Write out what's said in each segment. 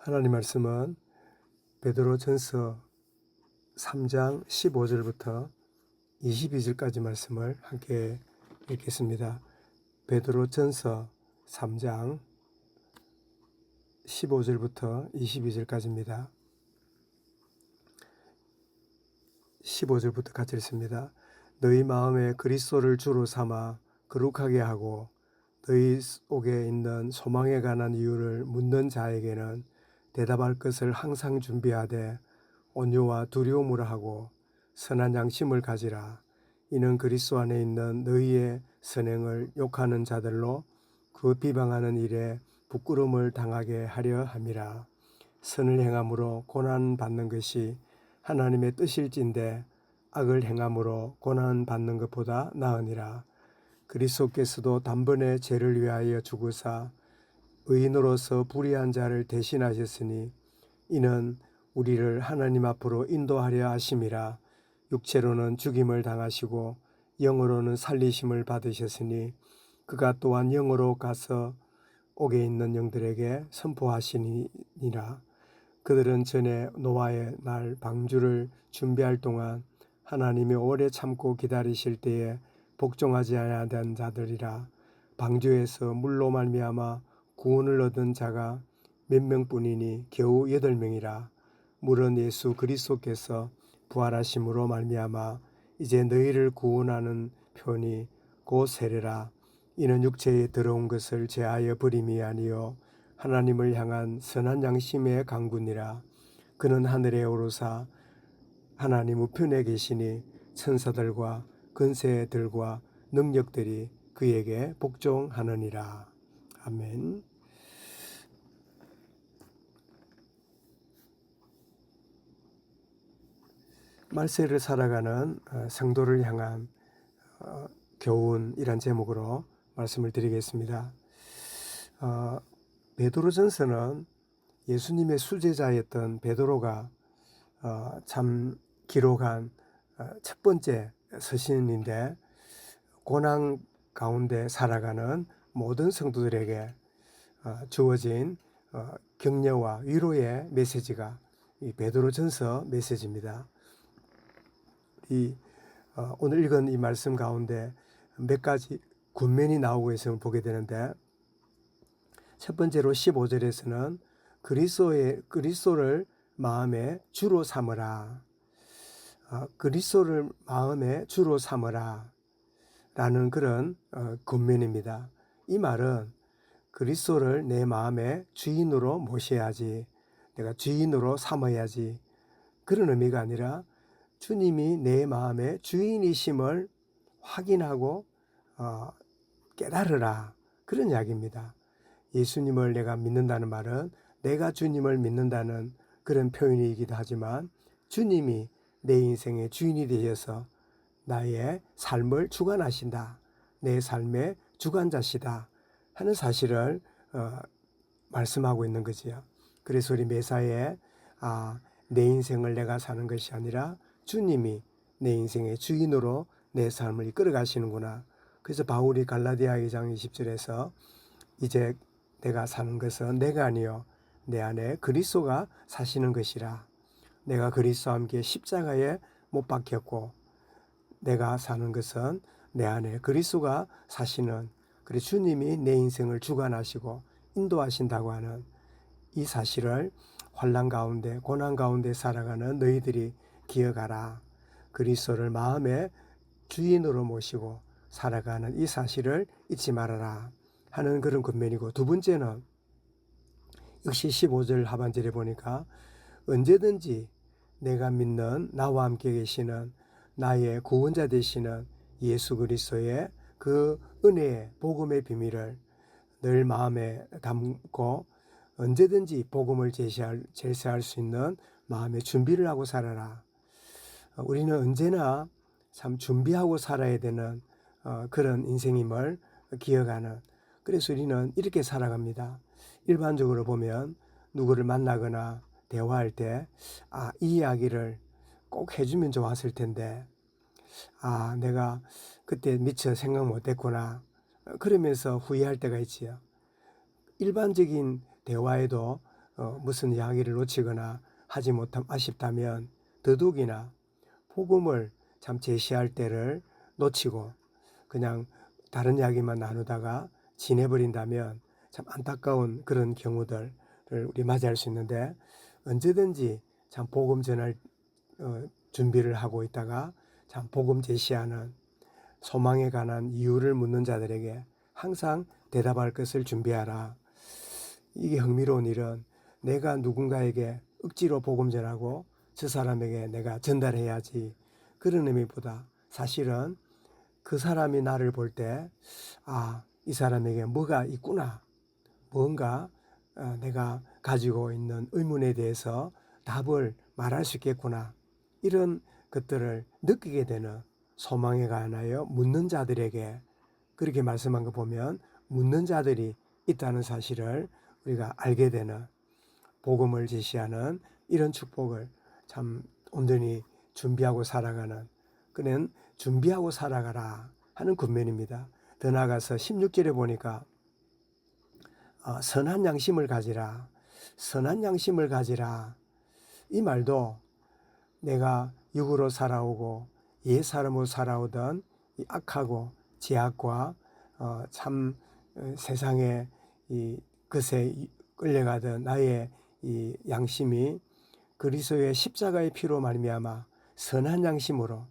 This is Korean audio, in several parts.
하나님 말씀은 베드로전서 3장 15절부터 22절까지 말씀을 함께 읽겠습니다. 베드로전서 3장 15절부터 22절까지입니다. 15절부터 같이 읽습니다. 너희 마음에 그리스도를 주로 삼아 거룩하게 하고 너희 속에 있는 소망에 관한 이유를 묻는 자에게는 대답할 것을 항상 준비하되 온유와 두려움으로 하고 선한 양심을 가지라. 이는 그리스도 안에 있는 너희의 선행을 욕하는 자들로 그 비방하는 일에 부끄러움을 당하게 하려 함이라. 선을 행함으로 고난 받는 것이 하나님의 뜻일진데 악을 행함으로 고난 받는 것보다 나으니라. 그리스도께서도 단번에 죄를 위하여 죽으사 의인으로서 불의한 자를 대신하셨으니 이는 우리를 하나님 앞으로 인도하려 하심이라. 육체로는 죽임을 당하시고 영으로는 살리심을 받으셨으니 그가 또한 영으로 가서 옥에 있는 영들에게 선포하시니라. 그들은 전에 노아의 날 방주를 준비할 동안 하나님이 오래 참고 기다리실 때에 복종하지 아니하던 자들이라. 방주에서 물로 말미암아 구원을 얻은 자가 몇 명뿐이니 겨우 8명이라. 물은 예수 그리스도께서 부활하심으로 말미암아 이제 너희를 구원하는 편이 곧 세례라. 이는 육체에 들어온 것을 제하여 버림이 아니요 하나님을 향한 선한 양심의 강군이라. 그는 하늘에 오르사 하나님 우편에 계시니 천사들과 권세들과 능력들이 그에게 복종하느니라. 아멘. 말세를 살아가는 성도를 향한 교훈이란 제목으로 말씀을 드리겠습니다. 베드로전서는 예수님의 수제자였던 베드로가 참 기록한 첫 번째 서신인데 고난 가운데 살아가는 모든 성도들에게 주어진 격려와 위로의 메시지가 이 베드로전서 메시지입니다. 오늘 읽은 이 말씀 가운데 몇 가지 군면이 나오고 있음을 보게 되는데, 첫 번째로 15절에서는 그리스도를 마음에 주로 삼으라. 그리스도를 마음에 주로 삼으라 라는 그런 군면입니다. 이 말은 그리스도를 내 마음의 주인으로 모셔야지, 내가 주인으로 삼아야지, 그런 의미가 아니라 주님이 내 마음의 주인이심을 확인하고 깨달으라, 그런 이야기입니다. 예수님을 내가 믿는다는 말은 내가 주님을 믿는다는 그런 표현이기도 하지만 주님이 내 인생의 주인이 되셔서 나의 삶을 주관하신다, 내 삶의 주관자시다 하는 사실을 말씀하고 있는 거지요. 그래서 우리 매사에 내 인생을 내가 사는 것이 아니라 주님이 내 인생의 주인으로 내 삶을 이끌어 가시는구나. 그래서 바울이 갈라디아 2장 20절에서 이제 내가 사는 것은 내가 아니요 내 안에 그리스도가 사시는 것이라. 내가 그리스도와 함께 십자가에 못 박혔고 내가 사는 것은 내 안에 그리스도가 사시는, 그리고 주님이 내 인생을 주관하시고 인도하신다고 하는 이 사실을 환난 가운데 고난 가운데 살아가는 너희들이 기억하라. 그리스도를 마음의 주인으로 모시고 살아가는 이 사실을 잊지 말아라 하는 그런 권면이고, 두 번째는 역시 15절 하반절에 보니까 언제든지 내가 믿는 나와 함께 계시는 나의 구원자 되시는 예수 그리스도의 그 은혜의 복음의 비밀을 늘 마음에 담고 언제든지 복음을 제시할 수 있는 마음의 준비를 하고 살아라. 우리는 언제나 참 준비하고 살아야 되는 그런 인생임을 기억하는, 그래서 우리는 이렇게 살아갑니다. 일반적으로 보면 누구를 만나거나 대화할 때 이 이야기를 꼭 해주면 좋았을 텐데 내가 그때 미처 생각 못했구나, 그러면서 후회할 때가 있지요. 일반적인 대화에도 무슨 이야기를 놓치거나 하지 못함 아쉽다면 더더욱이나 복음을 참 제시할 때를 놓치고 그냥 다른 이야기만 나누다가 지내버린다면 참 안타까운 그런 경우들을 우리 맞이할 수 있는데, 언제든지 참 복음 전할 준비를 하고 있다가 참 복음 제시하는 소망에 관한 이유를 묻는 자들에게 항상 대답할 것을 준비하라. 이게 흥미로운 일은 내가 누군가에게 억지로 복음 전하고 저 사람에게 내가 전달해야지, 그런 의미보다 사실은 그 사람이 나를 볼 때 이 사람에게 뭐가 있구나, 뭔가 내가 가지고 있는 의문에 대해서 답을 말할 수 있겠구나, 이런 것들을 느끼게 되는 소망에 관하여 묻는 자들에게, 그렇게 말씀한 거 보면 묻는 자들이 있다는 사실을 우리가 알게 되는, 복음을 제시하는 이런 축복을 참 온전히 준비하고 살아가는, 그는 준비하고 살아가라 하는 군면입니다. 더 나아가서 16절에 보니까 선한 양심을 가지라, 선한 양심을 가지라. 이 말도 내가 육으로 살아오고 옛 사람으로 살아오던 이 악하고 죄악과 참 세상의 이 것에 끌려가던 나의 이 양심이 그리스도의 십자가의 피로 말미암아 선한 양심으로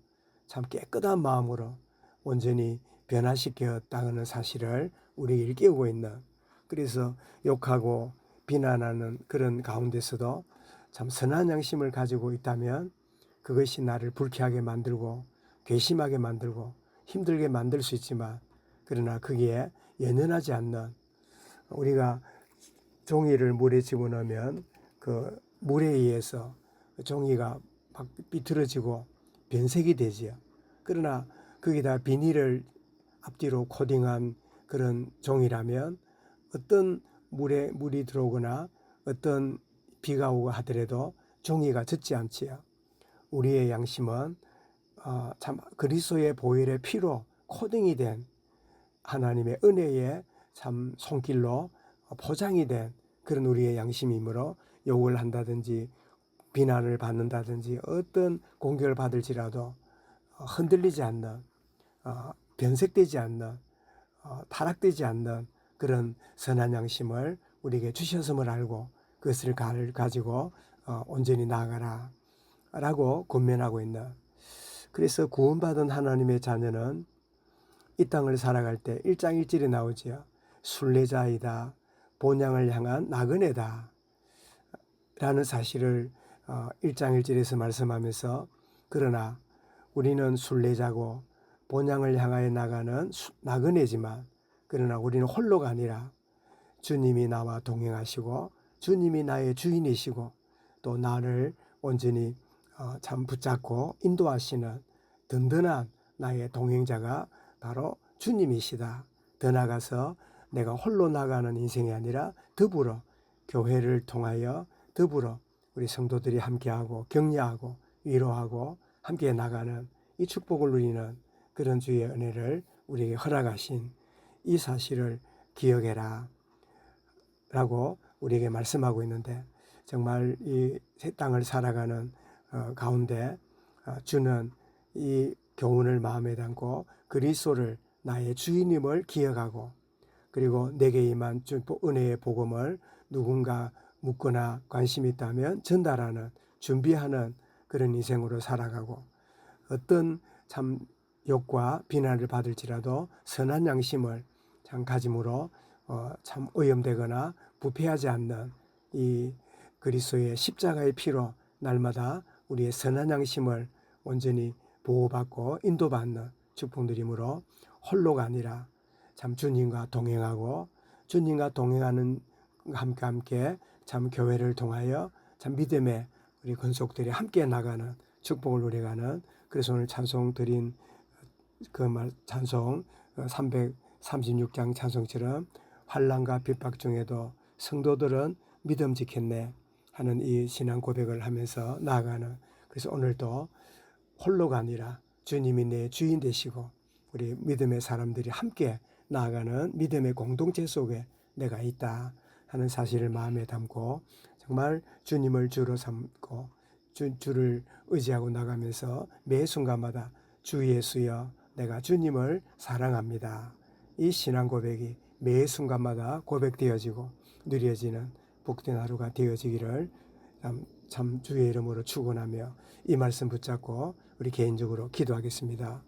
참 깨끗한 마음으로 온전히 변화시켰다는 사실을 우리에게 일깨우고 있는, 그래서 욕하고 비난하는 그런 가운데서도 참 선한 양심을 가지고 있다면 그것이 나를 불쾌하게 만들고 괘씸하게 만들고 힘들게 만들 수 있지만, 그러나 거기에 연연하지 않는, 우리가 종이를 물에 집어넣으면 그 물에 의해서 종이가 비틀어지고 변색이 되지요. 그러나 거기다 비닐을 앞뒤로 코딩한 그런 종이라면 어떤 물이 들어오거나 어떤 비가 오고 하더라도 종이가 젖지 않지요. 우리의 양심은 참 그리스도의 보혈의 피로 코딩이 된 하나님의 은혜의 참 손길로 포장이 된 그런 우리의 양심이므로 욕을 한다든지 비난을 받는다든지 어떤 공격을 받을지라도 흔들리지 않는, 변색되지 않는, 타락되지 않는 그런 선한 양심을 우리에게 주셨음을 알고 그것을 가지고 온전히 나아가라 라고 권면하고 있는, 그래서 구원받은 하나님의 자녀는 이 땅을 살아갈 때 1장 1절에 나오지요. 순례자이다, 본향을 향한 나그네다 라는 사실을 1장 1절에서 말씀하면서, 그러나 우리는 순례자고 본향을 향하여 나가는 나그네지만, 그러나 우리는 홀로가 아니라 주님이 나와 동행하시고 주님이 나의 주인이시고 또 나를 온전히 참 붙잡고 인도하시는 든든한 나의 동행자가 바로 주님이시다. 더 나아가서 내가 홀로 나가는 인생이 아니라 더불어 교회를 통하여 더불어 우리 성도들이 함께하고 격려하고 위로하고 함께 나가는 이 축복을 누리는 그런 주의 은혜를 우리에게 허락하신 이 사실을 기억해라 라고 우리에게 말씀하고 있는데, 정말 이 새 땅을 살아가는 가운데 주는 이 교훈을 마음에 담고 그리스도를 나의 주인임을 기억하고, 그리고 내게 임한 은혜의 복음을 누군가 묻거나 관심이 있다면 전달하는, 준비하는 그런 인생으로 살아가고, 어떤 참 욕과 비난을 받을지라도 선한 양심을 참 가짐으로 참 오염되거나 부패하지 않는 이 그리스도의 십자가의 피로 날마다 우리의 선한 양심을 온전히 보호받고 인도받는 축복 누림으로 홀로가 아니라 참 주님과 동행하고 주님과 동행하는 함께 참 교회를 통하여 참 믿음의 우리 권속들이 함께 나가는 축복을 누려가는, 그래서 오늘 찬송 드린 그 찬송 336장 찬송처럼 환난과 핍박 중에도 성도들은 믿음 지켰네 하는 이 신앙 고백을 하면서 나아가는, 그래서 오늘도 홀로가 아니라 주님이 내 주인 되시고 우리 믿음의 사람들이 함께 나아가는 믿음의 공동체 속에 내가 있다 하는 사실을 마음에 담고 정말 주님을 주로 삼고 주를 의지하고 나가면서 매 순간마다 주 예수여 내가 주님을 사랑합니다. 이 신앙 고백이 매 순간마다 고백되어지고 누려지는 복된 하루가 되어지기를 참 주의 이름으로 축원하며 이 말씀 붙잡고 우리 개인적으로 기도하겠습니다.